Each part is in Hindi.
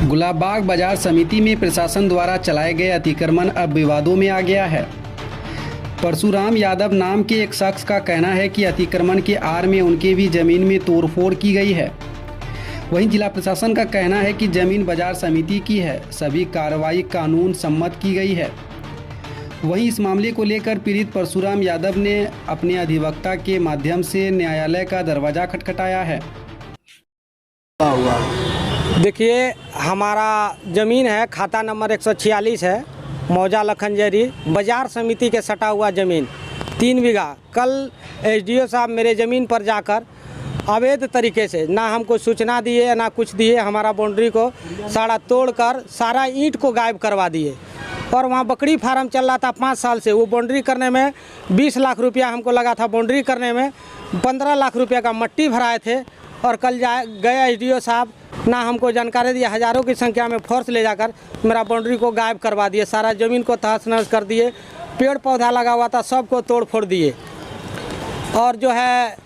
गुलाबबाग बाजार समिति में प्रशासन द्वारा चलाए गए अतिक्रमण अब विवादों में आ गया है। परशुराम यादव नाम के एक शख्स का कहना है कि अतिक्रमण के आड़ में उनके भी जमीन में तोड़फोड़ की गई है। वहीं जिला प्रशासन का कहना है कि जमीन बाजार समिति की है, सभी कार्रवाई कानून सम्मत की गई है। वहीं इस मामले को लेकर पीड़ित परशुराम यादव ने अपने अधिवक्ता के माध्यम से न्यायालय का दरवाजा खटखटाया है। देखिए, हमारा ज़मीन है, खाता नंबर 146 है, मौजा लखनजरी बाजार समिति के सटा हुआ ज़मीन 3 बीघा। कल एसडीओ साहब मेरे ज़मीन पर जाकर अवैध तरीके से ना हमको सूचना दिए ना कुछ दिए, हमारा बाउंड्री को सारा तोड़कर सारा ईंट को गायब करवा दिए। और वहाँ बकरी फार्म चल रहा था 5 साल से, वो बाउंड्री करने में 20 लाख रुपया हमको लगा था, बाउंड्री करने में 15 लाख रुपया का मट्टी भराए थे। और कल गए एसडीओ साहब, ना हमको जानकारी दिया, हज़ारों की संख्या में फोर्स ले जाकर मेरा बाउंड्री को गायब करवा दिए, सारा ज़मीन को तहस नहस कर दिए, पेड़ पौधा लगा हुआ था सबको तोड़ फोड़ दिए। और जो है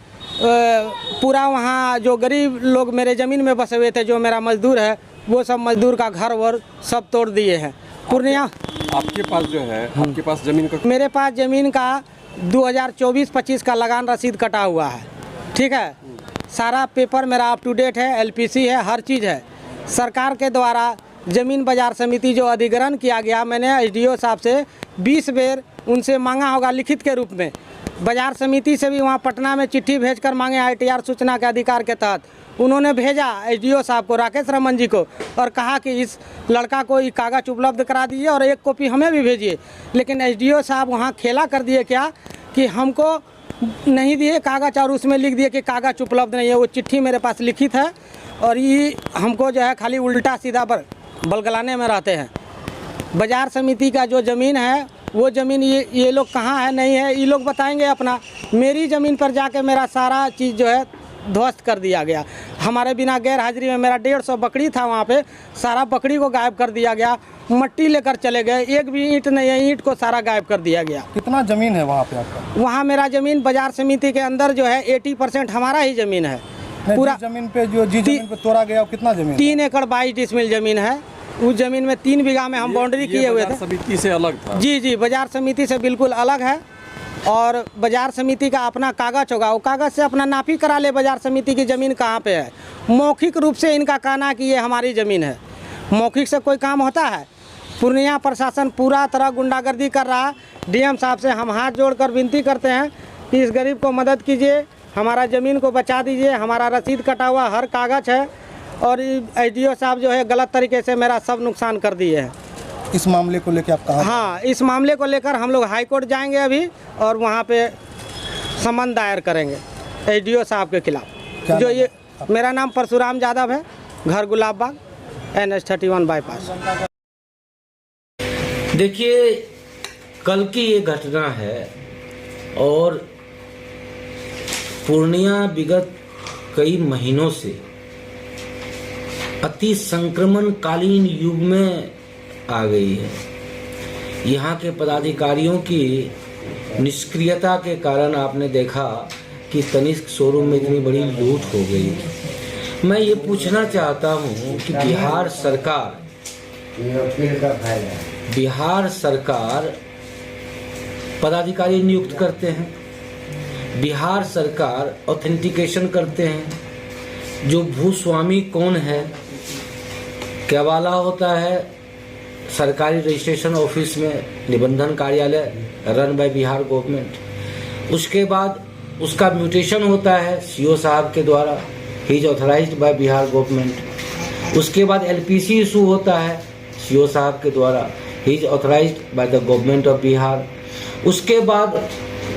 पूरा वहाँ जो गरीब लोग मेरे ज़मीन में बसे हुए थे, जो मेरा मजदूर है, वो सब मजदूर का घर वर सब तोड़ दिए हैं। पूर्णिया आपके पास जो है, आपके पास ज़मीन का, मेरे पास ज़मीन का 2024-25 का लगान रसीद कटा हुआ है, ठीक है। सारा पेपर मेरा अप टू डेट है, एलपीसी है, हर चीज़ है। सरकार के द्वारा ज़मीन बाजार समिति जो अधिग्रहण किया गया, मैंने एसडीओ साहब से 20 बेर उनसे मांगा होगा लिखित के रूप में। बाजार समिति से भी वहाँ पटना में चिट्ठी भेजकर मांगे ITR सूचना के अधिकार के तहत। उन्होंने भेजा एसडीओ साहब को, राकेश रमन जी को, और कहा कि इस लड़का को ये कागज़ उपलब्ध करा दीजिए और एक कॉपी हमें भी भेजिए। लेकिन एसडीओ साहब वहाँ खेला कर दिए क्या कि हमको नहीं दिए कागज़ और उसमें लिख दिए कि कागज़ उपलब्ध नहीं है। वो चिट्ठी मेरे पास लिखित है और ये हमको जो है खाली उल्टा सीधा बलगलाने में रहते हैं। बाजार समिति का जो ज़मीन है, वो ज़मीन ये लोग कहाँ है नहीं है, ये लोग बताएंगे अपना। मेरी ज़मीन पर जाके मेरा सारा चीज़ जो है ध्वस्त कर दिया गया। हमारे बिना गैर हाजिरी में मेरा 150 बकरी था, वहाँ पे सारा बकरी को गायब कर दिया गया। मट्टी लेकर चले गए, एक भी ईंट नहीं है, ईंट को सारा गायब कर दिया गया। कितना ज़मीन है वहाँ पे आपका? वहाँ मेरा ज़मीन बाजार समिति के अंदर जो है 80% हमारा ही ज़मीन है। पूरा ज़मीन पे जो ज़मीन पे तोड़ा गया, कितना ज़मीन? 3 एकड़ 22 डिसमिल ज़मीन है। उस ज़मीन में 3 बीघा में हम बाउंड्री किए हुए थे। समिति से अलग था? जी, बाजार समिति से बिल्कुल अलग है। और बाजार समिति का अपना कागज़ होगा, वो कागज़ से अपना नापी करा ले बाजार समिति की ज़मीन कहाँ पे है। मौखिक रूप से इनका कहना कि ये हमारी ज़मीन है, मौखिक से कोई काम होता है? पूर्णिया प्रशासन पूरा तरह गुंडागर्दी कर रहा है। डीएम साहब से हम हाथ जोड़कर विनती करते हैं कि इस गरीब को मदद कीजिए, हमारा ज़मीन को बचा दीजिए। हमारा रसीद कटा हुआ हर कागज़ है और एसडीओ साहब जो है गलत तरीके से मेरा सब नुकसान कर दिए हैं। इस मामले को लेकर आप कहाँ? हाँ, इस मामले को लेकर हम लोग हाई कोर्ट जाएंगे अभी और वहाँ पे समन दायर करेंगे एसडीओ साहब के खिलाफ। जो ये मेरा नाम परशुराम यादव है, घर गुलाबबाग, NH31 बाईपास। देखिए, कल की ये घटना है और पूर्णिया विगत कई महीनों से अति संक्रमणकालीन युग में आ गई है। यहाँ के पदाधिकारियों की निष्क्रियता के कारण आपने देखा कि तनिष्क शोरूम में इतनी बड़ी लूट हो गई। मैं ये पूछना चाहता हूँ कि बिहार सरकार पदाधिकारी नियुक्त करते हैं, बिहार सरकार ऑथेंटिकेशन करते हैं। जो भूस्वामी कौन है, केवाला होता है सरकारी रजिस्ट्रेशन ऑफिस में, निबंधन कार्यालय रन बाय बिहार गवर्नमेंट। उसके बाद उसका म्यूटेशन होता है सीओ साहब के द्वारा, he is authorised bye Bihar government. उसके बाद एलपीसी इशू होता है सीओ साहब के द्वारा, he is authorised by the government of Bihar. उसके बाद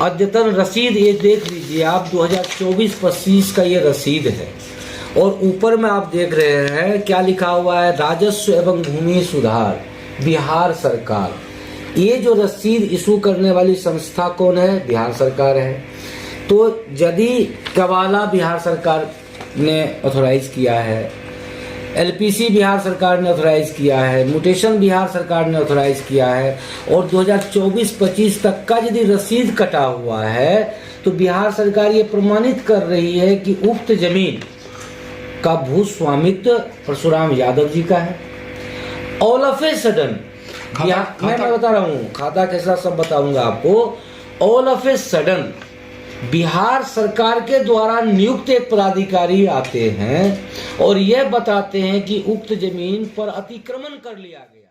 अद्यतन रसीद, ये देख लीजिए आप, 2024-25 का ये रसीद है और ऊपर में आप देख रहे हैं क्या लिखा हुआ है, राजस्व एवं भूमि सुधार बिहार सरकार। ये जो रसीद इशू करने वाली संस्था कौन है? बिहार सरकार है। तो यदि कवाला बिहार सरकार ने ऑथोराइज किया है, एलपीसी बिहार सरकार ने ऑथोराइज किया है, म्यूटेशन बिहार सरकार ने ऑथोराइज किया है और 2024-25 तक का यदि रसीद कटा हुआ है, तो बिहार सरकार ये प्रमाणित कर रही है कि उक्त जमीन का भू स्वामित्व परशुराम यादव जी का है। ऑल ऑफ ए सडन, मैं बता रहा हूँ खाता कैसा सब बताऊंगा आपको। All of a sudden Bihar सरकार के द्वारा नियुक्त एक पदाधिकारी आते हैं और यह बताते हैं कि उक्त जमीन पर अतिक्रमण कर लिया गया।